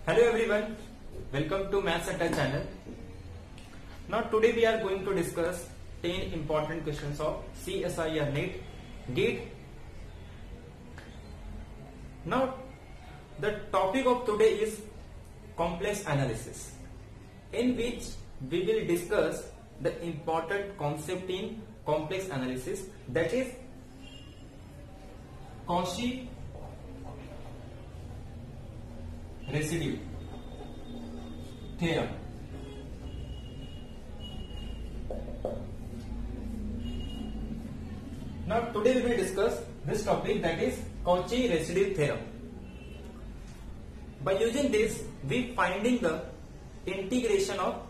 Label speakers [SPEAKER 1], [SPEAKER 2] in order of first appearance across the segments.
[SPEAKER 1] Hello everyone, welcome to Maths Atta channel. Now today we are going to discuss 10 important questions of CSIR NET GATE. Now the topic of today is complex analysis, in which we will discuss the important concept in complex analysis, that is Cauchy residue theorem. Now today we will discuss this topic, that is Cauchy residue theorem. By using this, we finding the integration of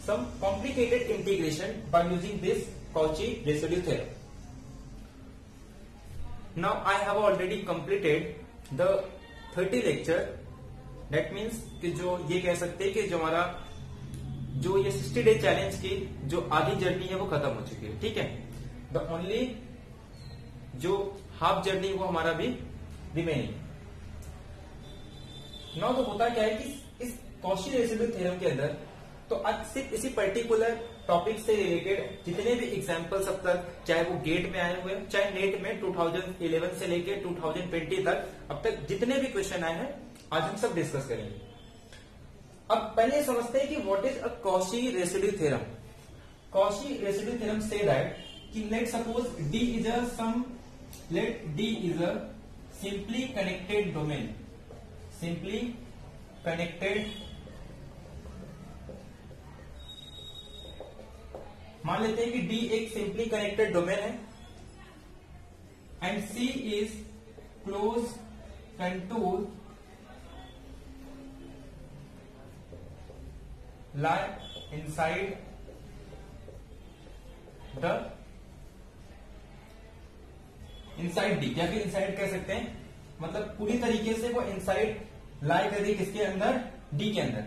[SPEAKER 1] some complicated integration by using this Cauchy residue theorem. Now I have already completed the 30 lecture. That means कि जो ये कह सकते हैं कि जो हमारा जो ये 60 डे चैलेंज की जो आधी जर्नी है वो खत्म हो चुकी है. ठीक है, द ओनली जो हाफ जर्नी वो हमारा भी रिमेनिंग. नाउ तो होता क्या है कि इस कॉची रेसिड्यू थ्योरम के अंदर तो आज सिर्फ इसी पर्टिकुलर टॉपिक से रिलेटेड जितने भी एग्जांपल्स अब तक, चाहे वो गेट में आए हुए चाहे नेट में 2011 से लेके 2020 तक अब तक जितने भी क्वेश्चन आए हैं, आज हम सब डिस्कस करेंगे. अब पहले समझते हैं कि what is a Cauchy residue theorem. Cauchy residue theorem से दैट कि let suppose D is a some, let D is a simply connected domain, simply connected. मान लेते हैं कि D एक सिंपली कनेक्टेड डोमेन है and C is close contour lie inside D, या फिर इनसाइड कह सकते हैं, मतलब पूरी तरीके से वो इनसाइड लाई कर रही है किसके अंदर, D के अंदर.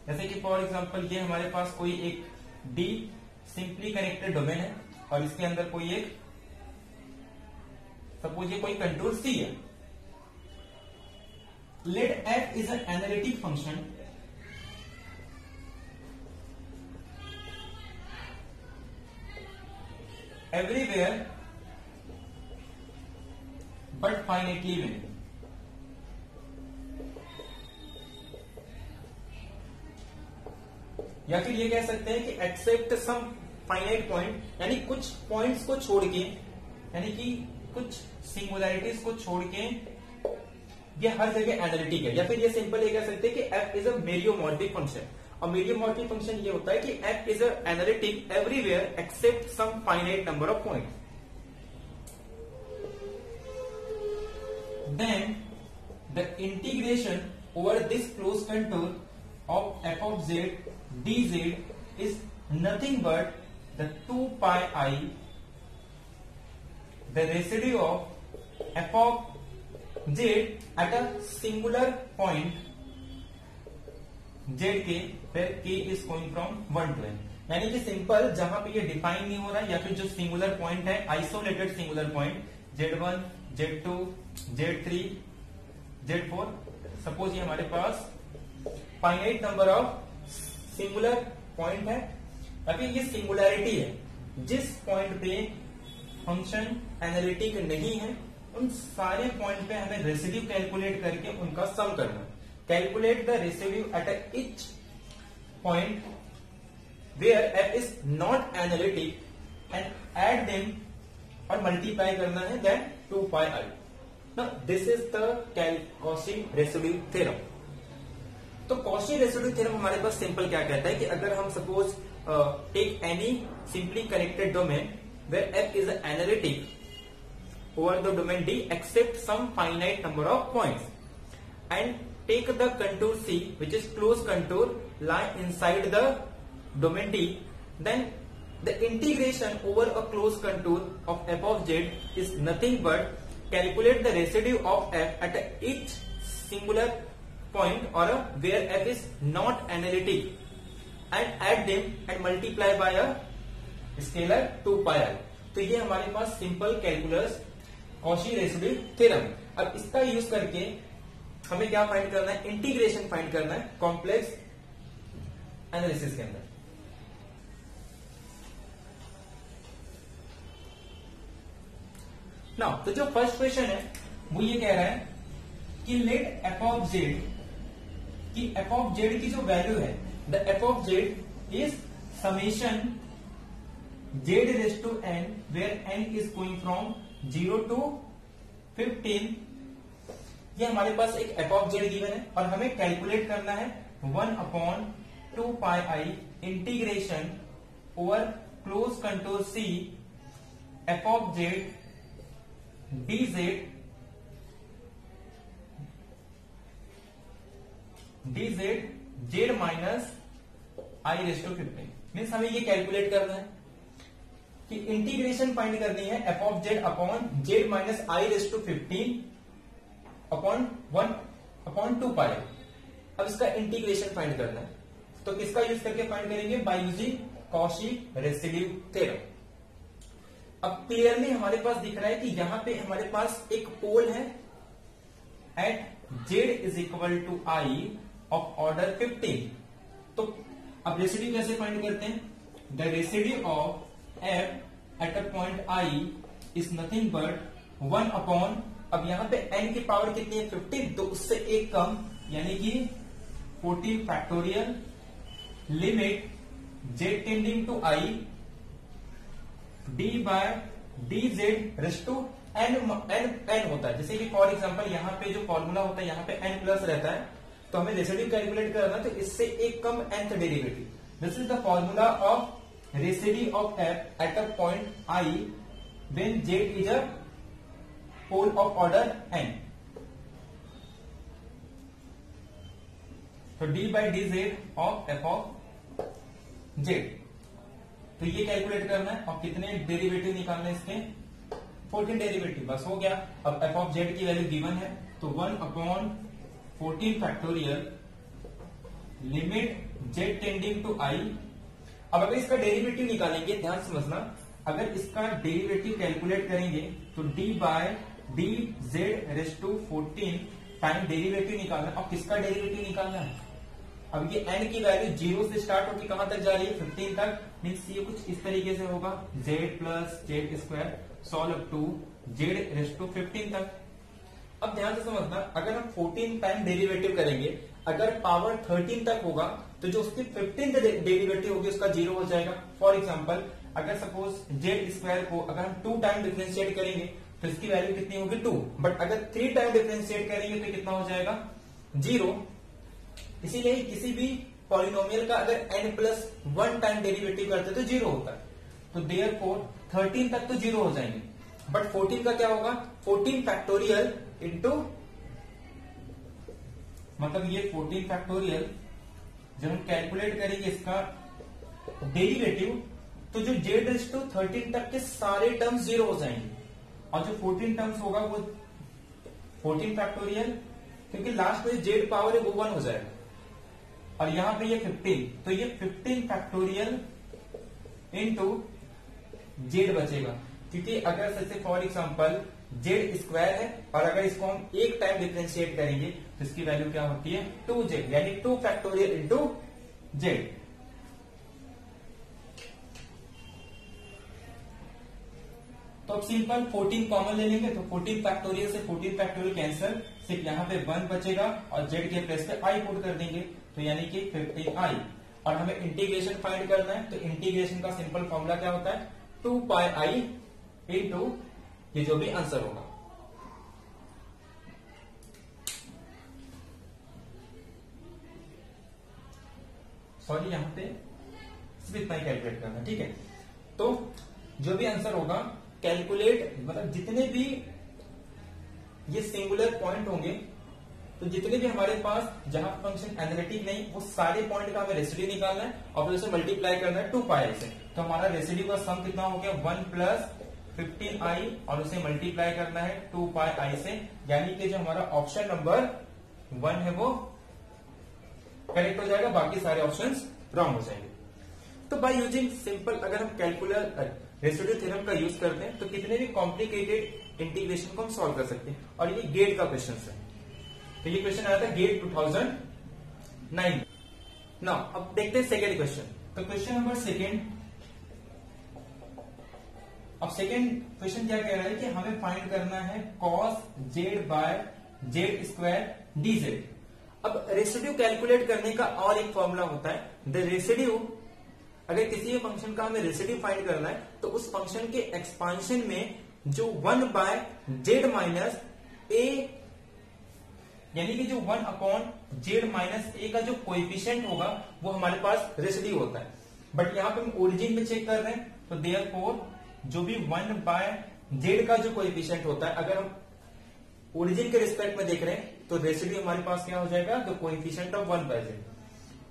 [SPEAKER 1] जैसे कि फॉर एग्जांपल ये हमारे पास कोई एक D सिंपली कनेक्टेड डोमेन है और इसके अंदर कोई एक, सपोज ये कोई कंटूर C है. Let F is an analytic function everywhere but finitely many. या फिर ये कह सकते हैं कि एक्सेप्ट सम फाइनाइट पॉइंट, यानी कुछ पॉइंट्स को छोड़ के, यानी कि कुछ सिंगुलैरिटीज को छोड़ के ये हर जगह एनालिटिक है. या फिर ये सिंपल ये कह सकते हैं कि f is a meromorphic function. और मेरियोमॉर्फिक फंक्शन ये होता है कि f is analytic everywhere except some finite number of points. Then the integration over this closed contour of f of z dz is nothing but the 2 pi I, the residue of f of z at a singular point z के, where k is going from 1 to n. यानी कि simple जहां पे ये define नहीं हो रहा है, या फिर जो सिंगुलर पॉइंट है, isolated singular point z1, z2, z3, z4, suppose ये हमारे पास finite number of singular point है. अभी ये सिंगुलैरिटी है, जिस पॉइंट पे फंक्शन एनालिटिक नहीं है उन सारे पॉइंट पे हमें रेसिड्यू कैलकुलेट करके उनका सम करना. Calculate the residue at each point where f is not analytic and add them और multiply करना है, then 2 pi I. Now this is the Cauchy residue theorem. तो Cauchy residue theorem हमारे पास सिंपल क्या कहता है कि अगर हम suppose take any simply connected domain where f is analytic over the domain D except some finite number of points and take the contour C, which is closed contour, lie inside the domain D, then the integration over a closed contour of f of z is nothing but calculate the residue of f at each singular point or where f is not analytic and add them and multiply by a scalar 2 pi I. तो ये हमारे पास simple calculus Cauchy residue theorem. अब इसका use करके हमें क्या find करना है, इंटीग्रेशन फाइंड करना है कॉम्प्लेक्स एनालिसिस के अंदर। नाउ तो जो फर्स्ट क्वेश्चन है वो ये कह रहा है कि लेट एफ ऑफ जेड की एफ ऑफ जेड की जो वैल्यू है, the f of z is summation z raise to n where n is going from 0 to 15। ये हमारे पास एक एफ ऑफ जेड गिवन है और हमें कैलकुलेट करना है 1/2 pi i integration over close contour c f of z dz z minus i raise to 15। Means हमें ये कैलकुलेट करना है कि इंटीग्रेशन फाइंड करनी है f of z upon z minus i raise to 15 upon 1/2 pi. अब इसका integration find करना है, तो किसका यूज करके फाइंड करेंगे, by using Cauchy residue theorem. अब क्लियरली हमारे पास दिख रहा है कि यहां पे हमारे पास एक पोल है at z is equal to i of order 15। तो अब रेसिड्यू कैसे फाइंड करते हैं, the residue of f at a point i is nothing but 1 upon, अब यहां पे n की पावर कितनी है 15, तो उससे एक कम यानी कि 14 factorial limit z tending to i d by d z raise to n होता है। जैसे कि फॉर एग्जांपल यहाँ पे जो फॉर्मूला होता है यहाँ पे n प्लस रहता है, तो हमें रेसिड्यू कैलकुलेट करना है, तो इससे एक कम nth derivative. This is the formula of residue of f at a point i when z is a pole of order n। तो d by d z of f of z, तो ये calculate करना है और कितने derivative निकालना है इसके, 14 डेरिवेटिव, बस हो गया। अब एफ ऑफ जेड की वैल्यू गिवन है, तो 1/14 factorial limit z tending to i. अब अगर इसका डेरिवेटिव निकालेंगे, ध्यान समझना, अगर इसका डेरिवेटिव कैलकुलेट करेंगे तो d by d z raise to 14 time derivative निकालना है। अब किसका डेरिवेटिव निकालना है, अब ये n की वैल्यू 0 से स्टार्ट होकर कहां तक जा रही है 15 तक, मीन्स ये कुछ इस तरीके से होगा z plus z square solve up to z raise to 15 तक। अब ध्यान से समझना, अगर हम 14 टाइम डेरिवेटिव करेंगे, अगर पावर 13 तक होगा तो जो उसकी 15th डेरिवेटिव होगी उसका 0 हो जाएगा। फॉर एग्जाम्पल अगर सपोज z स्क्वायर को अगर हम 2 टाइम डिफरेंशिएट करेंगे तो इसकी वैल्यू कितनी होगी 2, बट अगर 3 टाइम डिफरेंशिएट करेंगे तो कितना हो जाएगा 0। इसीलिए किसी भी पॉलिनोमियल का अगर n+1 टाइम डेरिवेटिव करते तो 0 होता है, तो देयरफॉर 13 तक तो 0 हो जाएंगे, बट 14 का क्या होगा 14 फैक्टोरियल इंटू, मतलब ये 14 फैक्टोरियल जब हम कैलकुलेट करेंगे इसका डेरिवेटिव, तो जो z रेज़ टू 13 तक के सारे टर्म्स 0 हो जाएंगे और जो 14 टर्म्स होगा वो 14 फैक्टोरियल, क्योंकि लास्ट में z पावर है वो 1 हो जाएगा, और यहां पे ये 15, तो ये 15 फैक्टोरियल इनटू z बचेगा। क्योंकि अगर जैसे फॉर एग्जांपल z स्क्वायर है और अगर इसको हम एक टाइम डिफरेंशिएट करेंगे तो इसकी वैल्यू क्या होती है 2z, यानी 2 फैक्टोरियल इंटू z। तो अब सिंपल 14 कॉमन ले लेंगे, तो 14 फैक्टोरियल से 14 फैक्टोरियल कैंसिल, सिर्फ यहाँ पे 1 बचेगा और z के प्लेस पे i पुट कर देंगे, तो यानी कि 15i। और हमें इंटीग्रेशन फाइंड करना है, तो इंटीग्रेशन का सिंपल फॉर्मूला क्या होता है 2 पाई आई इंटू ये जो भी आंसर होगा। सॉरी यहां पे सिर्फ इतना ही कैलकुलेट करना, ठीक है। तो जो भी आंसर होगा कैलकुलेट, मतलब जितने भी ये सिंगुलर पॉइंट होंगे, तो जितने भी हमारे पास जहां फंक्शन एनालिटिक नहीं, वो सारे पॉइंट का हमें रेसिड्यू निकालना है और फिर उसे मल्टीप्लाई करना है 2 पाई से। तो हमारा रेसिड्यू का सम कितना हो गया 1 प्लस 15i और उसे मल्टीप्लाई करना है 2 पाई आई से, यानी कि जो हमारा ऑप्शन नंबर 1 है वो करेक्ट हो जाएगा, बाकी सारे ऑप्शंस रॉन्ग हो जाएंगे। तो बाय यूजिंग सिंपल अगर हम कैलकुलर रेसिड्यू थ्योरम का यूज करते हैं तो कितने भी कॉम्प्लिकेटेड इंटीग्रेशन को हम सॉल्व कर सकते हैं, और ये गेट का क्वेश्चन है। तो ये क्वेश्चन आया था गेट 2009। नाउ अब देखते हैं सेकेंड क्वेश्चन। तो क्वेश्चन नंबर सेकेंड, अब सेकेंड क्वेश्चन क्या कह रहा है कि हमें फाइंड करना है cos z by z square dz। अब रेसिड्यू कैलकुलेट करने का और एक फॉर्मूला होता है, द रेसिड्यू। अगर किसी भी फंक्शन का हमें रेसिड्यू फाइंड करना है तो उस फंक्शन के एक्सपांशन में जो 1 बाय जेड माइनस ए, यानी कि जो 1 अपॉन जेड माइनस ए का जो कोएफिशिएंट होगा वो हमारे पास रेसिड्यू होता है। बट यहां पे हम ओरिजिन में चेक कर रहे हैं, तो देयरफॉर जो भी 1 बाय जेड का जो कोएफिशिएंट होता है, अगर हम ओरिजिन के रिस्पेक्ट में देख रहे हैं तो रेसिड्यू हमारे पास क्या हो जाएगा, the coefficient of 1 by z.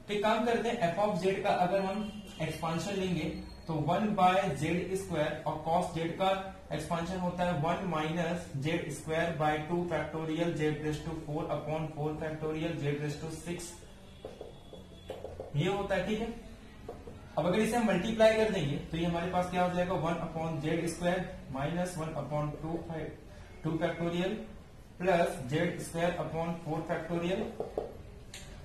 [SPEAKER 1] तो एक काम करते हैं, एफ ऑफ जेड का अगर हम एक्सपांशन लेंगे तो 1 बाय जेड स्क्वायर, और कॉस जेड का एक्सपांशन होता है 1 minus z square by 2 factorial z raise to 4 upon 4 factorial z raise to 6, ये होता है। ठीक है, अब अगर इसे हम मल्टीप्लाई कर देंगे तो ये हमारे पास क्या हो जाएगा, 1 upon z square minus 1 upon 2 factorial plus z square upon 4 factorial.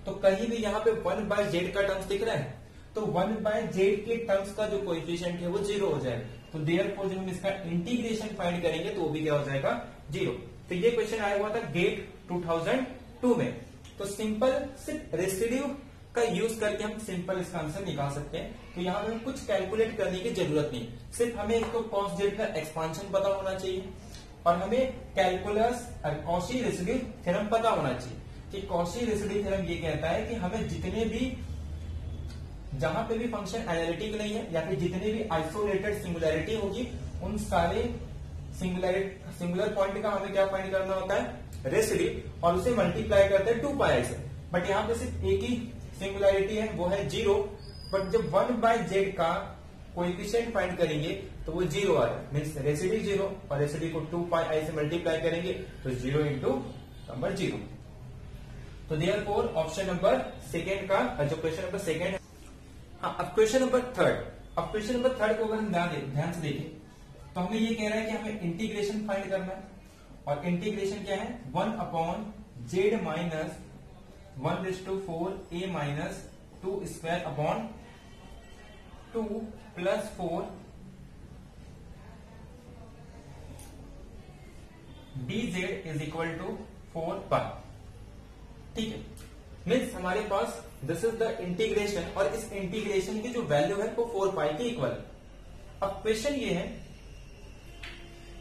[SPEAKER 1] तो कहीं भी यहाँ पे 1 बाय जेड का टर्म्स दिख रहा है, तो 1 बाय जेड के टर्म्स का जो कोएफिशिएंट है वो 0 हो जाएगा। तो देयरफॉर जब हम इसका इंटीग्रेशन फाइंड करेंगे तो वो भी क्या हो जाएगा, 0। तो ये क्वेश्चन आया हुआ था गेट 2002 में। तो सिंपल सिर्फ रेसिड्यू का यूज करके हम सिंपल इसका आंसर निकाल सकते हैं। तो यहाँ पे कुछ कैलकुलेट करने की जरूरत नहीं, सिर्फ हमें एक तो कॉस जेड का एक्सपांशन पता होना चाहिए और हमें कैलकुलस कॉशी रेसिड्यू थ्योरम पता होना चाहिए कि कॉशी रेसिड्यू थ्योरम ये कहता है कि हमें जितने भी, जहां पे भी फंक्शन एनालिटिक नहीं है या फिर जितने भी आइसोलेटेड सिंगुलैरिटी होगी उन सारे सिंगुलर पॉइंट का हमें क्या फाइंड करना होता है, रेसिड्यू, और उसे मल्टीप्लाई करते हैं 2 पाई से। बट यहाँ पे सिर्फ एक ही सिंगुलैरिटी है, वो है 0। बट जब 1 बाय जेड का कोएफिशिएंट फाइंड करेंगे तो वो 0 आ रहा है, मीन्स रेसिड्यू 0, और रेसिड्यू को 2 पाई आई से मल्टीप्लाई करेंगे तो 0 इंटू नंबर 0। तो देयरफॉर ऑप्शन नंबर सेकेंड का जो क्वेश्चन नंबर सेकेंड है। हाँ, अब क्वेश्चन नंबर थर्ड। अब क्वेश्चन नंबर थर्ड को अगर हम ध्यान से देखें तो हमें ये कह रहा है कि हमें इंटीग्रेशन फाइंड करना है, और इंटीग्रेशन क्या है, 1 upon z minus 1/4 a minus 2 square upon 2 plus 4 dz is equal to 4 pi. ठीक है, मीन्स हमारे पास दिस इज द इंटीग्रेशन, और इस इंटीग्रेशन की जो वैल्यू है वो 4 पाई के इक्वल। अब क्वेश्चन ये है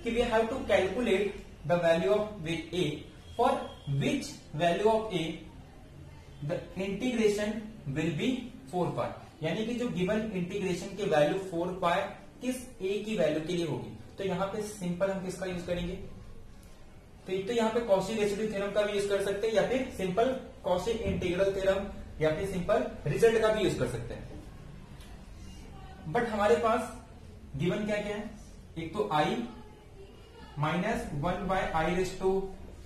[SPEAKER 1] कि we have to calculate the value of a, for which value of a the integration will be 4 pi, यानी कि जो गिवन इंटीग्रेशन की वैल्यू 4 पाई किस ए की वैल्यू के लिए होगी। तो यहाँ पे सिंपल हम किसका यूज करेंगे, तो एक तो यहाँ पे कॉशी रेसिड्यू थ्योरम का भी यूज कर सकते हैं, या फिर सिंपल कॉशी इंटीग्रल थ्योरम, या फिर सिंपल रिजल्ट का भी यूज कर सकते हैं। बट हमारे पास गिवन क्या क्या है, एक तो i minus 1 by i raise to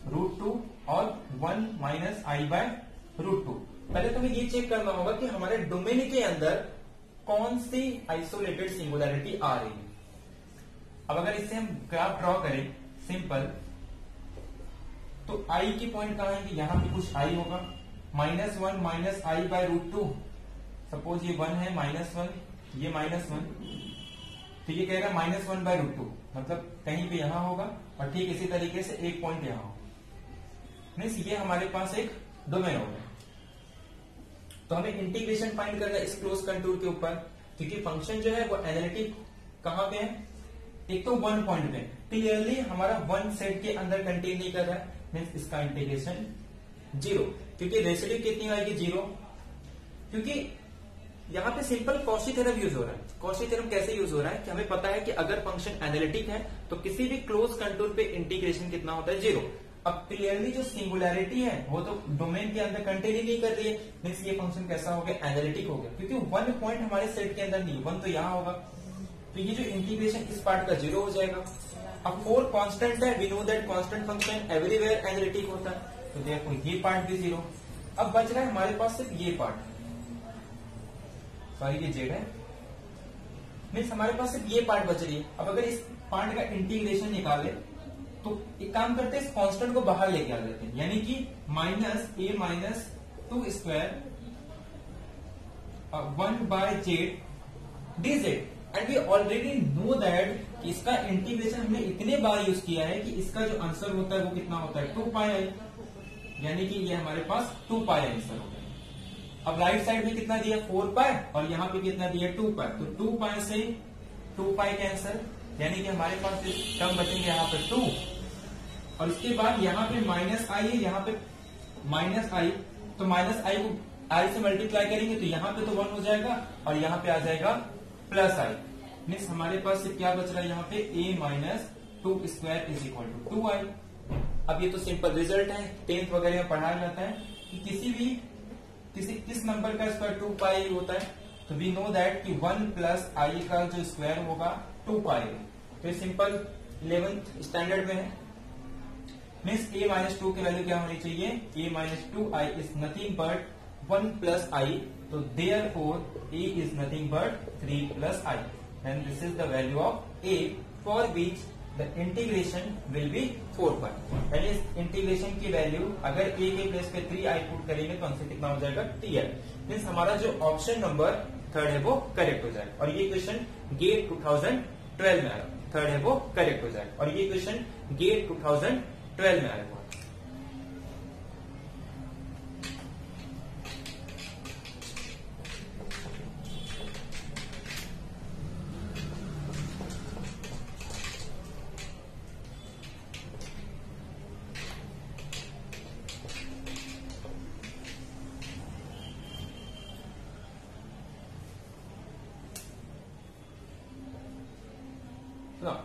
[SPEAKER 1] √2 और 1 माइनस आई बाय √2। पहले तो हमें ये चेक करना होगा कि हमारे डोमेन के अंदर कौन सी आइसोलेटेड सिंगुलैरिटी आ रही है। अब अगर इससे हम ग्राफ ड्रॉ करें सिंपल, तो आई की पॉइंट कहां है कि यहां पे कुछ आई होगा, -1 माइनस आई बाय √2। सपोज ये 1 है, -1, ये -1, तो ये कहेगा -1 बाय √2, मतलब कहीं पे यहां होगा, और ठीक इसी तरीके से एक पॉइंट यहां होगा। मीन्स ये हमारे पास एक डोमेन होगा। तो हमें इंटीग्रेशन फाइंड करना है इस क्लोज कंटूर के ऊपर, क्योंकि फंक्शन जो है वो एनालिटिक कहां पे है, एक तो 1 पॉइंट पे, क्लियरली हमारा 1 सेट के अंदर कंटेन नहीं कर रहा है, मीन्स इसका इंटीग्रेशन 0, क्योंकि रेसिड्यू कितनी आएगी, 0, क्योंकि यहां पे सिंपल कॉशी थ्योरम यूज हो रहा है। कॉशी थ्योरम कैसे यूज हो रहा है कि हमें पता है कि अगर फंक्शन एनालिटिक है तो किसी भी क्लोज कंटूर पे इंटीग्रेशन कितना होता है, 0। अब क्लियरली जो सिंगुलैरिटी है वो तो डोमेन के अंदर कंटेन ही नहीं कर रही है, मीन्स ये फंक्शन कैसा हो गया, एनालिटिक हो गया, क्योंकि 1 पॉइंट हमारे सेट के अंदर नहीं, 1 तो यहां होगा, तो ये जो इंटीग्रेशन इस पार्ट का 0 हो जाएगा। अब 4 कांस्टेंट है, we know that constant function everywhere analytic होता है, तो देखो ये पार्ट भी 0। अब बच रहा है हमारे पास सिर्फ ये पार्ट, सॉरी ये जेड है, मीन्स हमारे पास सिर्फ ये पार्ट बच रही है। अब अगर इस पार्ट का इंटीग्रेशन निकाले तो एक काम करते हैं, इस कांस्टेंट को बाहर लेके आ जाते हैं, यानी कि minus a minus 2 square 1/z dz। And we already know that कि इसका इंटीग्रेशन हमने इतने बार यूज किया है कि इसका जो आंसर होता है वो कितना होता है 2πi, यानी कि ये हमारे पास 2πi आंसर होता है। अब राइट साइड में कितना दिया 4π और यहाँ पे कितना दिया 2π, तो 2π से 2π कैंसर, यानी कि हमारे पास टर्म बचेंगे यहाँ पे 2 और इसके बाद यहाँ पे माइनस आई है, यहाँ पे माइनस आई, तो माइनस आई को आई से मल्टीप्लाई करेंगे तो यहाँ पे तो 1 हो जाएगा और यहाँ पे आ जाएगा प्लस आई, मीन्स हमारे पास से क्या बच रहा है यहाँ पे a minus 2 square is equal to 2i। अब ये तो सिंपल रिजल्ट है, 10th वगैरह में पढ़ाया जाता है कि किस नंबर का स्क्वायर 2π होता है, तो वी नो दैट कि 1 प्लस आई का जो स्क्वायर होगा 2π। तो ये सिंपल 11th स्टैंडर्ड में है, मीन्स a माइनस 2 की वैल्यू क्या होनी चाहिए, a minus 2i is nothing but 1 plus i, तो therefore a is nothing but 3 plus i, and this is the value of a for which the integration will be 4π। यानी इस integration की value अगर a के place पे 3i put करेंगे तो answer कितना हो जाएगा ti, मीन्स हमारा जो ऑप्शन नंबर 3rd है वो करेक्ट हो जाएगा। और ये क्वेश्चन गेट 2012 में आया, 3rd है वो करेक्ट हो जाएगा और ये क्वेश्चन गेट 2012 में आया हुआ।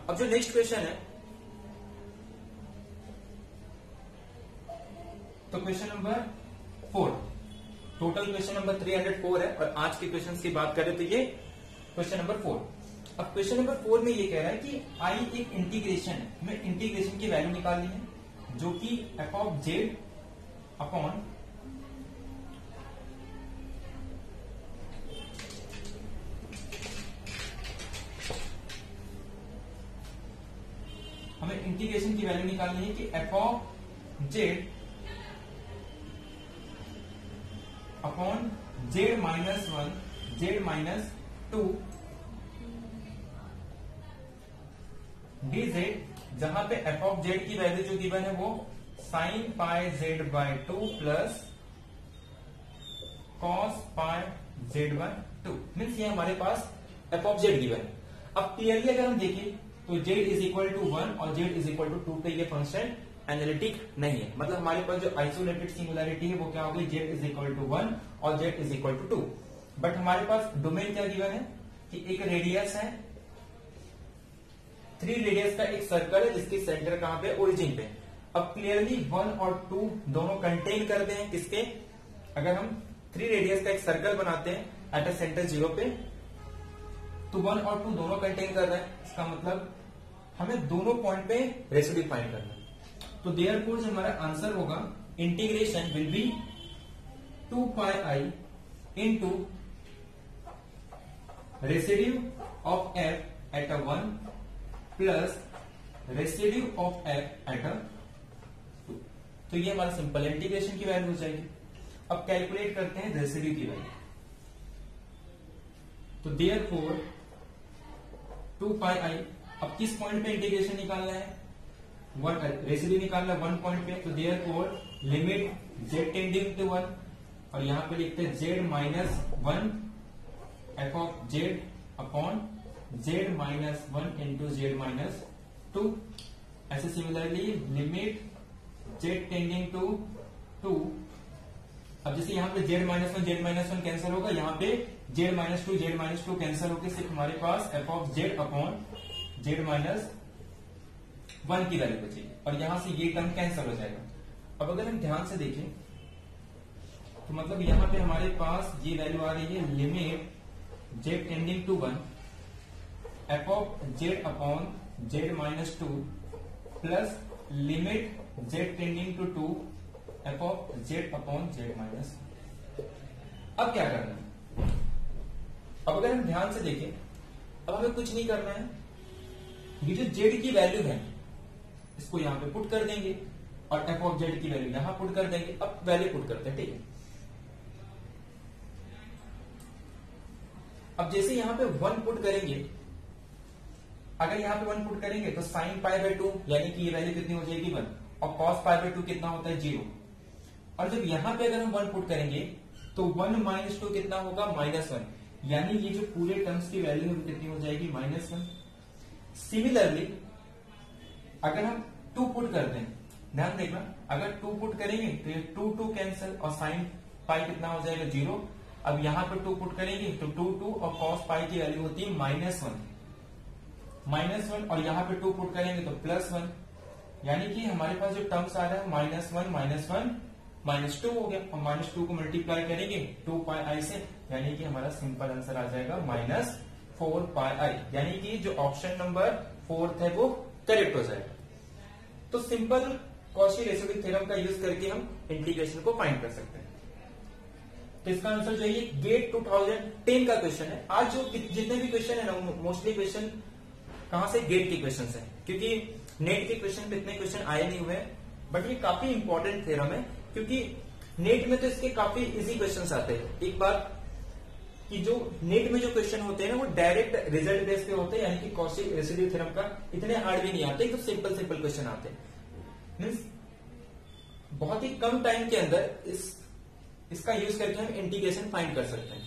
[SPEAKER 1] अब जो नेक्स्ट क्वेश्चन है, तो question number 4, total question number 304 है और आज के क्वेश्चंस की बात करें तो ये क्वेश्चन नंबर 4। अब क्वेश्चन नंबर 4 में ये कह रहा है कि आई एक इंटीग्रेशन है, हमें इंटीग्रेशन की वैल्यू निकालनी है जो कि एफ ऑफ जेड अपॉन हमें इंटीग्रेशन की वैल्यू निकालनी है कि f of z upon z minus 1 z minus 2 d z, जहां पे एफ ऑफ जेड की वैल्यू जो गिवन है वो sine pi z by 2 plus cos pi z by 2, means ये हमारे पास एफ ऑफ जेड गिवन है। अब क्लियरली अगर हम देखें तो z इज इक्वल टू 1 और z इज इक्वल टू 2 पे ये फंक्शन एनालिटिक नहीं है, मतलब हमारे पास जो आइसोलेटेड सिंगुलैरिटी है वो क्या होगी, z इज इक्वल टू 1 और z is equal to 2। But हमारे पास डोमेन क्या गिवन है कि एक रेडियस है, 3 रेडियस का एक सर्कल है जिसकी सेंटर कहां पे, ओरिजिन पे। अब क्लियरली 1 और 2 दोनों कंटेन करते हैं किसके, अगर हम 3 रेडियस का एक सर्कल बनाते हैं एट अ सेंटर 0 पे तो 1 और 2 दोनों कंटेन कर रहे हैं, इसका मतलब हमें दोनों पॉइंट पे रेसिड्यू फाइंड करना है। तो देयरफॉर जो हमारा आंसर होगा integration will B 2πi into residue of f at a 1 plus residue of f at अ 2। तो ये हमारा सिंपल इंटीग्रेशन की वैल्यू हो जाएगी। अब कैलकुलेट करते हैं रेसिड्यू की वैल्यू, तो देयरफॉर 2πi, अब किस पॉइंट पे इंटीग्रेशन निकालना है, रेसिड्यू निकालना है 1 पॉइंट पे, तो therefore limit z tending to 1 और यहां पे लिखते हैं z minus 1 f of z upon z minus 1 into z minus 2। ऐसे similarly limit z tending to 2, अब जैसे यहाँ पे z माइनस 1 कैंसिल होगा, यहाँ पे z माइनस 2 कैंसिल होकर सिर्फ हमारे पास f of z upon z minus 1 की वैल्यू बचेगी और यहां से ये टर्म कैंसिल हो जाएगा। अब अगर हम ध्यान से देखें तो मतलब यहां पे हमारे पास ये वैल्यू आ रही है limit z tending to 1 f of z upon z minus 2 plus limit z tending to 2 f of z upon z minus. अब क्या करना है, अब अगर हम ध्यान से देखें, अब हमें कुछ नहीं करना है, ये जो z की वैल्यू है इसको यहाँ पे पुट कर देंगे और एफ ऑफ जेड की वैल्यू यहाँ पुट कर देंगे। अब वैल्यू पुट करते हैं, ठीक है। अब जैसे यहाँ पे 1 पुट करेंगे, अगर यहाँ पे 1 पुट करेंगे तो साइन पाई बाय 2 यानी कि ये वैल्यू कितनी हो जाएगी 1, और कॉस पाई बाय 2 कितना होता है 0। और जब यहाँ पे अगर हम 1 पुट करेंगे तो 1 माइनस 2 कितना होगा -1, यानी ये जो पूरे टर्म्स की वैल्यू है कितनी हो जाएगी -1। सिमिलरली अगर हम 2 पुट करते हैं, ध्यान देखना, अगर 2 पुट करेंगे तो ये 2 कैंसिल और साइन पाई कितना हो जाएगा 0। अब यहाँ पे 2 पुट करेंगे तो 2 और कॉस पाई की वैल्यू होती है -1 और यहाँ पे 2 पुट करेंगे तो +1, यानी कि हमारे पास जो टर्म्स आ रहा है -1 -2 हो गया, और -2 को मल्टीप्लाई करेंगे 2 पाई आई से, यानी कि हमारा सिंपल आंसर आ जाएगा -4 पाई आई, यानी कि जो ऑप्शन नंबर 4 है वो करेक्ट हो जाएगा। तो सिंपल कॉची रेसिड्यू थ्योरम का यूज करके हम इंटीग्रेशन को फाइंड कर सकते हैं। तो इसका आंसर जो है गेट 2010 का क्वेश्चन है। आज जो जितने भी क्वेश्चन है ना, मोस्टली क्वेश्चन कहां से, गेट के क्वेश्चन है, क्योंकि नेट के क्वेश्चन पे इतने क्वेश्चन आए नहीं हुए, बट ये काफी इंपॉर्टेंट थ्योरम है, क्योंकि नेट में तो इसके काफी इजी क्वेश्चंस आते हैं। एक बात कि जो नेट में जो क्वेश्चन होते हैं ना, वो डायरेक्ट रिजल्ट बेस पे होते हैं, यानी कि कॉची रेसिड्यू थ्योरम का इतने हार्ड भी नहीं आते, तो सिंपल क्वेश्चन आते हैं। मीन्स बहुत ही कम टाइम के अंदर इसका यूज करके हम इंटीग्रेशन फाइंड कर सकते हैं।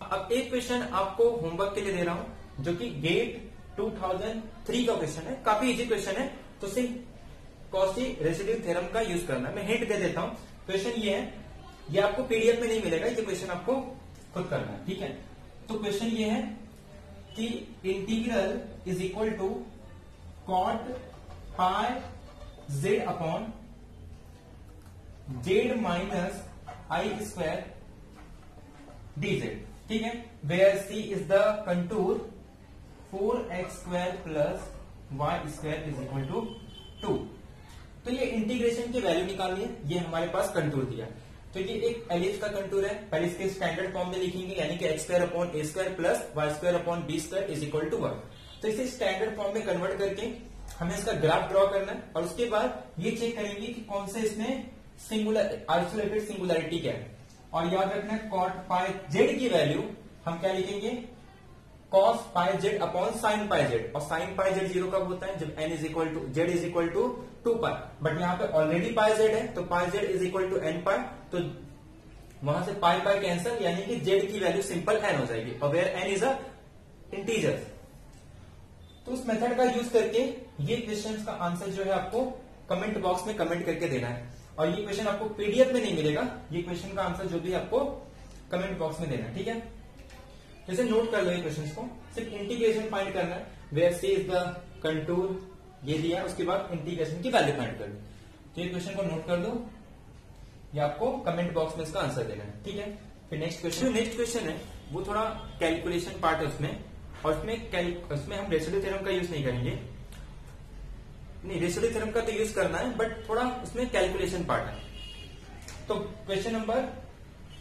[SPEAKER 1] अब एक क्वेश्चन आपको होमवर्क के लिए दे रहा हूं, जो कि गेट 2003 का क्वेश्चन है, काफी इजी क्वेश्चन है। तो सिर्फ कॉची रेसिड्यू थ्योरम का यूज करना है। मैं हिंट दे देता हूं, क्वेश्चन ये है, ये आपको पीडीएफ में नहीं मिलेगा, ये क्वेश्चन आपको खुद करना है, ठीक है। तो क्वेश्चन ये है कि integral is equal to cot pi z upon z minus i square dz, ठीक है, where c is the contour 4x square plus y square is equal to 2। तो ये इंटीग्रेशन की वैल्यू निकालनी है, ये हमारे पास कंटूर दिया। तो ये एक एलिप्स का कंटूर है, पहले इसके स्टैंडर्ड फॉर्म में लिखेंगे, यानी कि x square upon a square plus y square upon b square is equal to 1। तो इसे स्टैंडर्ड फॉर्म में कन्वर्ट करके हमें इसका ग्राफ ड्रॉ करना है, और उसके बाद ये चेक करेंगे कि कौन से इसमें सिंगुलर आइसोलेटेड सिंगुलरिटी क्या है। और याद रखना है कॉट पाई जेड की वैल्यू हम क्या लिखेंगे, cos pi z upon sine pi z, और साइन पाई जेड 0 कब होता है, जब n is equal to z is equal to 2 pi, but यहाँ पे ऑलरेडी पाई जेड है, तो pi z is equal to n pi, तो वहां से पाई पाई कैंसिल, यानी कि जेड की वैल्यू सिंपल n हो जाएगी, और where n is a integer. तो उस मेथड का यूज करके ये क्वेश्चन का आंसर जो है आपको कमेंट बॉक्स में कमेंट करके देना है, और ये क्वेश्चन आपको पीडीएफ में नहीं मिलेगा, ये क्वेश्चन का आंसर जो भी आपको कमेंट बॉक्स में देना है, ठीक है। जैसे नोट कर लो ये क्वेश्चन को, सिर्फ इंटीग्रेशन फाइंड करना है, where c is the contour, ये दिया, उसके बाद इंटीग्रेशन की वैल्यू फाइंड करनी। तो ये क्वेश्चन को नोट कर दो, ये आपको कमेंट बॉक्स में इसका आंसर देना है, ठीक है। फिर नेक्स्ट क्वेश्चन है वो थोड़ा कैलकुलेशन पार्ट है उसमें, और उसमें हम रेसिड्यू थ्योरम का यूज नहीं करेंगे, नहीं रेसिड्यू थ्योरम का तो यूज करना है, बट थोड़ा उसमें कैलकुलेशन पार्ट है। तो क्वेश्चन नंबर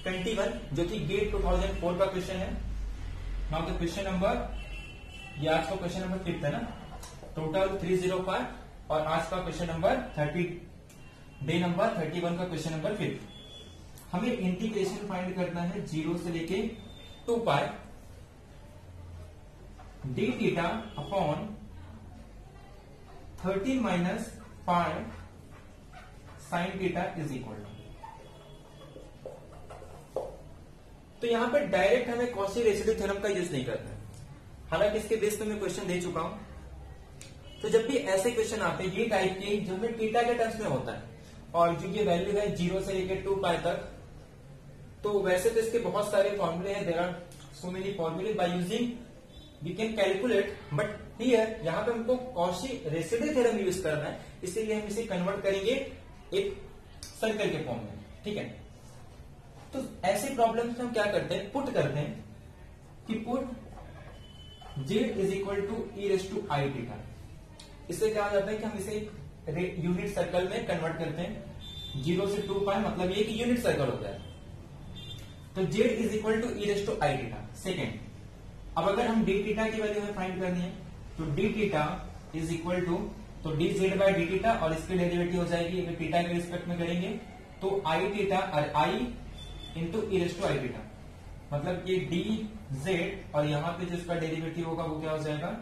[SPEAKER 1] 21 जो कि गेट 2004 का क्वेश्चन है। नाउ द क्वेश्चन नंबर, ये आज का क्वेश्चन नंबर 5 है ना, टोटल 305, और आज का क्वेश्चन नंबर 30, डे नंबर 31 का क्वेश्चन नंबर 5। हमें इंटीग्रेशन फाइंड करना है 0 से लेके 2 pi d theta upon 13 minus pi sine theta is equal to. तो यहां पे डायरेक्ट हमें कॉची रेसिड्यू थ्योरम का यूज नहीं करना है, हालांकि इसके बेस पे मैं क्वेश्चन दे चुका हूं। तो जब भी ऐसे क्वेश्चन आते हैं ये टाइप के, जो हमें थीटा के टर्म्स में होता है, और जो ये वैल्यू है 0 से लेकर 2 पाई तक, तो वैसे तो इसके बहुत सारे फॉर्मूले हैं, देयर आर सो मेनी फॉर्मूले by using we can calculate, but here यहां पे हमको कॉची रेसिड्यू थ्योरम यूज करना है, इसीलिए हम इसे कन्वर्ट करेंगे एक सर्कल के फॉर्म में, ठीक है। तो ऐसे प्रॉब्लम्स में हम क्या करते हैं, पुट करते हैं कि put z is equal to e raise to i theta. इससे क्या हो जाता है कि हम इसे एक यूनिट सर्कल में कन्वर्ट करते हैं, 0 से 2 पाई, मतलब ये कि यूनिट सर्कल होता है। तो z is equal to e raise to i theta. Second, अब अगर हम डी थीटा की वैल्यू हमें फाइंड करनी है, तो d theta is equal to, तो d z by d theta और इसकी डेरिवेटिव हो जाएगी अगर थीटा के रिस्पेक्ट में करेंगे तो आई थीटा और i into e raise to i theta, मतलब ये डी जेड और यहां पे जो इसका डेरिवेटिव होगा वो क्या हो जाएगा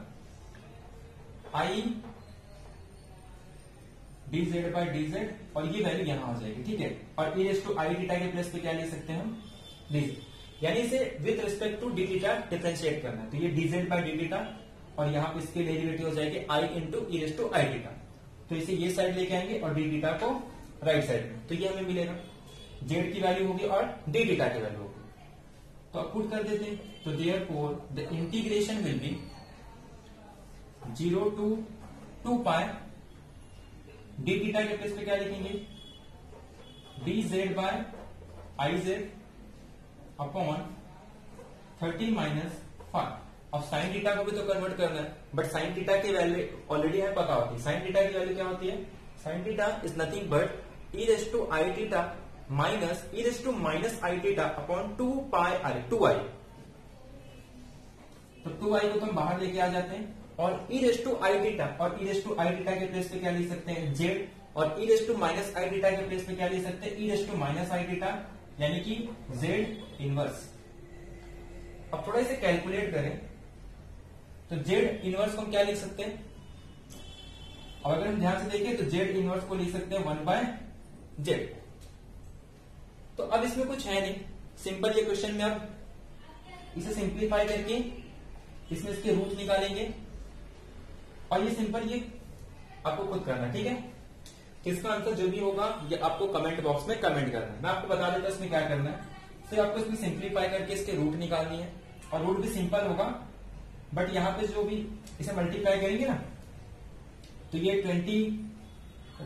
[SPEAKER 1] i d z by d z और ये वैल्यू यहां हो जाएगी, ठीक है। और e raise to i theta के प्लेस पे क्या ले सकते हैं हम डी, यानी इसे with respect to d theta differentiate करना है, तो ये d z by d theta और यहाँ पे इसकी डेरिवेटिव हो जाएगी i into e raise to i theta, तो इसे ये साइड लेके आएंगे और डी थीटा को राइट साइड में, तो ये हमें मिलेगा जेड की वैल्यू होगी और डी थीटा की वैल्यू होगी, तो अब पुट कर देते हैं, तो therefore the integration will be 0 to 2 pi d theta के प्लेस पे क्या लिखेंगे d z by i z upon 30 minus 5। अब साइन थीटा को भी तो कन्वर्ट करना है, बट साइन थीटा की वैल्यू ऑलरेडी हमें पता होती है। साइन थीटा की वैल्यू क्या होती है, sine theta is nothing but e raise to i theta minus e raise to minus i theta upon 2 pi i 2i, तो 2i को तो हम बाहर लेके आ जाते हैं और e raise to i theta और e raise to i theta के प्लेस पे क्या ले सकते हैं जेड और e raise to minus i theta के प्लेस पे क्या ले सकते हैं e raise to minus i theta यानी कि जेड इनवर्स। अब थोड़ा इसे कैलकुलेट करें तो जेड इनवर्स को हम क्या लिख सकते हैं, और अगर हम ध्यान से देखें तो जेड इनवर्स को लिख सकते हैं 1 बाय जेड। तो अब इसमें कुछ है नहीं, सिंपल ये क्वेश्चन में अब इसे सिंप्लीफाई करके इसमें इसके रूट निकालेंगे और ये सिंपल ये आपको खुद करना, ठीक है। इसका आंसर जो भी होगा ये आपको कमेंट बॉक्स में कमेंट करना है, मैं आपको बता देता हूं इसमें क्या करना है। फिर आपको इसमें सिंप्लीफाई करके इसके रूट निकालनी है और रूट भी सिंपल होगा, बट यहां पे जो भी इसे मल्टीप्लाई करेंगे ना तो ये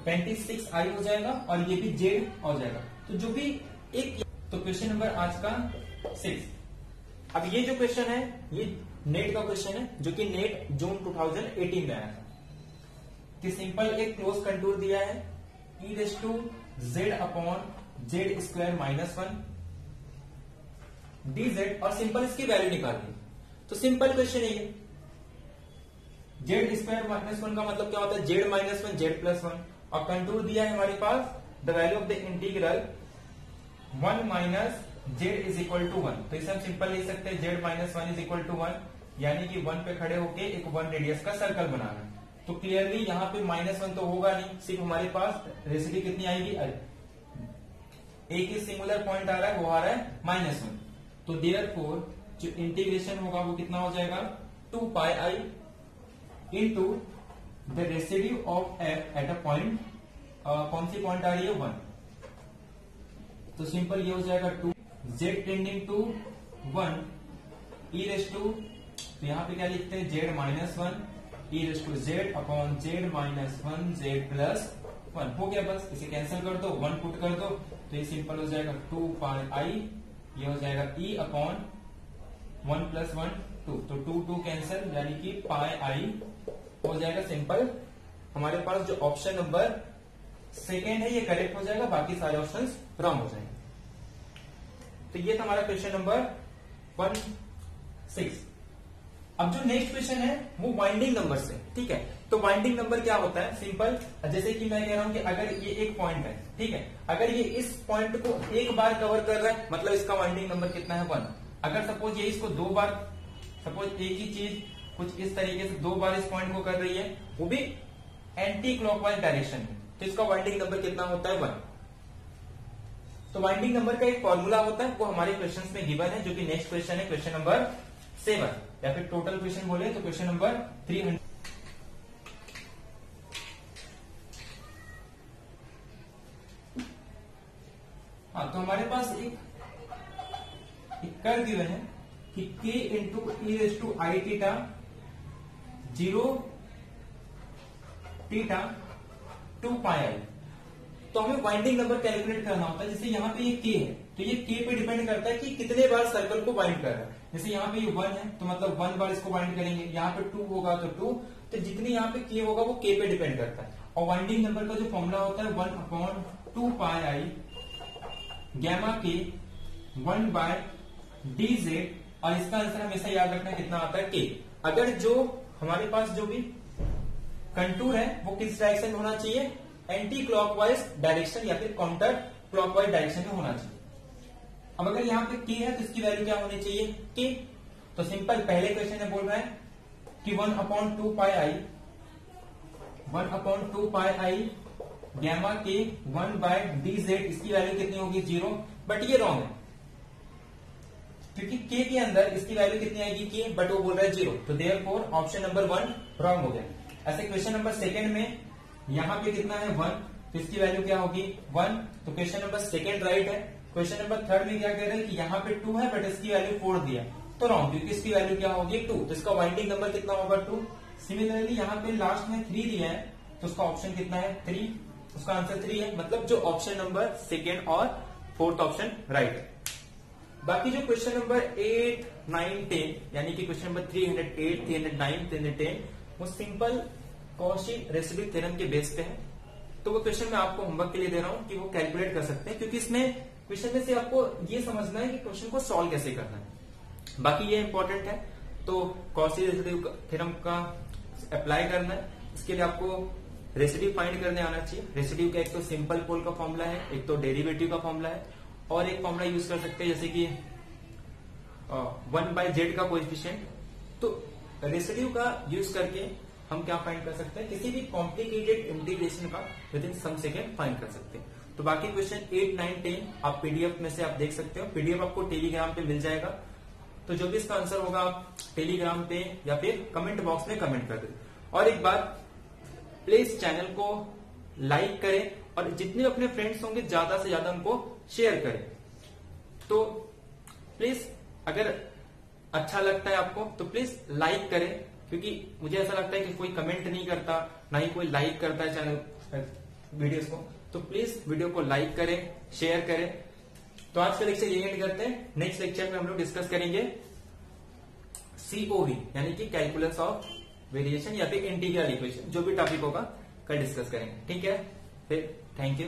[SPEAKER 1] 26 आई हो जाएगा और ये भी जेड हो जाएगा, तो जो भी एक, तो क्वेश्चन नंबर आज का 6। अब ये जो क्वेश्चन है ये नेट का क्वेश्चन है जो कि नेट जून 2018 में आया था, कि सिंपल एक क्लोज कंटूर दिया है e raise to z upon z square minus 1 d z और सिंपल इसकी वैल्यू निकालनी। तो सिंपल क्वेश्चन है ये, जेड स्क्वायर माइनस 1 का मतलब क्या होता है जेड माइनस 1 जेड प्लस 1 और कंटूर दिया है हमारे पास the value of the integral 1 minus z is equal to 1, तो इसे हम सिंपल लिख सकते हैं z minus 1 is equal to 1, यानी कि 1 पे खड़े होके एक 1 रेडियस का सर्कल बनाना। तो क्लियरली यहाँ पे -1 तो होगा नहीं, सिर्फ हमारे पास रेसिडी कितनी आएगी, एक ही सिंगुलर पॉइंट आ रहा है वो आ रहा है -1, तो देयरफॉर जो इंटीग्रेशन होगा वो कितना हो जाएगा 2 pi i into the residue of f at a point, कौन सी पॉइंट आ रही है 1, तो सिंपल ये हो जाएगा 2 z tending to 1 e raise to, तो यहाँ पे क्या लिखते हैं z minus 1 e raise to z upon z minus 1 z plus 1 हो गया, बस इसे कैंसिल कर दो 1 पुट कर दो, तो ये सिंपल हो जाएगा 2 पाई आई, ये हो जाएगा ई अपॉन 1 प्लस 1 2, तो 2 2 कैंसिल यानी कि पाई आई हो जाएगा सिंपल। हमारे पास जो ऑप्शन नंबर सेकेंड है ये करेक्ट हो जाएगा, बाकी सारे ऑप्शंस रॉन्ग हो जाएंगे। तो ये था हमारा क्वेश्चन नंबर 16। अब जो नेक्स्ट क्वेश्चन है वो वाइंडिंग नंबर से, ठीक है। तो वाइंडिंग नंबर क्या होता है, सिंपल जैसे कि मैं कह रहा हूं कि अगर ये एक पॉइंट है, ठीक है, अगर ये इस पॉइंट को एक बार कवर कर रहा है मतलब इसका वाइंडिंग नंबर कितना है 1। अगर सपोज ये इसको 2 बार, सपोज एक ही चीज कुछ इस तरीके से 2 बार इस पॉइंट को कर रही है वो भी एंटी क्लॉकवाइज डायरेक्शन में, तो इसका वाइंडिंग नंबर कितना होता है 1। तो वाइंडिंग नंबर का एक फॉर्मूला होता है वो हमारे क्वेश्चंस में गिवन है, जो कि नेक्स्ट क्वेश्चन है क्वेश्चन नंबर 7, या फिर टोटल क्वेश्चन बोले तो क्वेश्चन नंबर 300। हाँ, तो हमारे पास एक कर गिवन है कि k into e raise to i theta 0 theta 2 pi i, तो हमें वाइंडिंग नंबर कैलकुलेट करना होता है। जैसे यहाँ पे ये k है तो ये k पे डिपेंड करता है कि कितने बार सर्कल को बाइंड कर रहा है। जैसे यहाँ पे ये 1 है तो मतलब 1 बार इसको बाइंड करेंगे, यहाँ पे 2 होगा तो 2, तो जितनी यहाँ पे k होगा वो k पे डिपेंड करता है। और वाइंडिंग नंबर का जो फॉर्मूला होता है 1 अपॉन 2 पाई आई गैमा के 1 बाय डी जेड, और इसका आंसर हमेशा याद रखना कितना आता है k। अगर जो हमारे पास जो भी कंटूर है वो किस डायरेक्शन में होना चाहिए, एंटी क्लॉकवाइज डायरेक्शन या फिर काउंटर क्लॉकवाइज डायरेक्शन में होना चाहिए। अब अगर यहाँ पे k है तो इसकी वैल्यू क्या होनी चाहिए, k। तो सिंपल पहले क्वेश्चन में बोल रहा है कि 1/2 पाई आई गैमा के 1/dz, इसकी वैल्यू कितनी होगी 0, बट ये रॉन्ग है क्योंकि k के अंदर इसकी वैल्यू कितनी आएगी k, बट वो बोल रहा है 0, तो देयरफॉर ऑप्शन नंबर 1 रॉन्ग हो गया। ऐसे क्वेश्चन नंबर सेकंड में यहाँ पे कितना है 1, तो इसकी वैल्यू क्या होगी 1, तो क्वेश्चन नंबर सेकंड राइट है। क्वेश्चन नंबर थर्ड में क्या कह रहे हैं कि यहाँ पे 2 है बट इसकी वैल्यू 4 दिया, तो रॉन्ग, क्योंकि इसकी वैल्यू क्या होगी 2, तो इसका वाइंडिंग नंबर कितना होगा 2। सिमिलरली यहाँ पे लास्ट में 3 दिया है तो उसका ऑप्शन कितना है 3, उसका आंसर 3 है, मतलब जो ऑप्शन नंबर सेकेंड और फोर्थ ऑप्शन राइट है। बाकी जो क्वेश्चन नंबर 8, 9, 10 यानी कि क्वेश्चन नंबर 308, 309, 310 वो सिंपल कॉची रेसिड्यू थ्योरम के बेस पे है, तो वो क्वेश्चन मैं आपको होमवर्क के लिए दे रहा हूं कि वो कैलकुलेट कर सकते हैं, क्योंकि इसमें क्वेश्चन में से आपको ये समझना है कि क्वेश्चन को सॉल्व कैसे करना है। बाकी ये इंपॉर्टेंट है, तो कॉची रेसिड्यू थ्योरम का अप्लाई करना है, इसके लिए आपको रेसिड्यू फाइंड करने आना चाहिए। रेसिड्यू का एक तो सिंपल पोल का फॉर्मूला है, एक तो डेरिवेटिव का फॉर्मूला है, और एक फॉर्मूला यूज कर सकते हैं जैसे कि 1/z का कोएफिशिएंट। तो रेसिड्यू का यूज करके हम क्या फाइंड कर सकते हैं, किसी भी कॉम्प्लिकेटेड इंटीग्रेशन का within some second find कर सकते हैं। तो बाकी क्वेश्चन 8, 9, 10 आप पीडीएफ में से आप देख सकते हो, पीडीएफ आपको टेलीग्राम पे मिल जाएगा, तो जो भी इसका आंसर होगा आप टेलीग्राम पे या फिर कमेंट बॉक्स में कमेंट कर दें। और एक बात, प्लीज चैनल को लाइक करें और जितने अपने फ्रेंड्स होंगे ज्यादा से ज्यादा उनको शेयर करें। तो प्लीज अगर अच्छा लगता है आपको तो प्लीज लाइक करें, क्योंकि मुझे ऐसा लगता है कि कोई कमेंट नहीं करता, ना ही कोई लाइक करता है चैनल वीडियोस को, तो प्लीज वीडियो को लाइक करें, शेयर करें। तो आज का लेक्चर यही एंड करते हैं। नेक्स्ट लेक्चर में हम लोग डिस्कस करेंगे COV यानी कि कैलकुलस ऑफ वेरिएशन या फिर इंटीग्रल इक्वेशन, जो भी टॉपिक होगा कल डिस्कस करेंगे। ठीक है, फिर थैंक यू।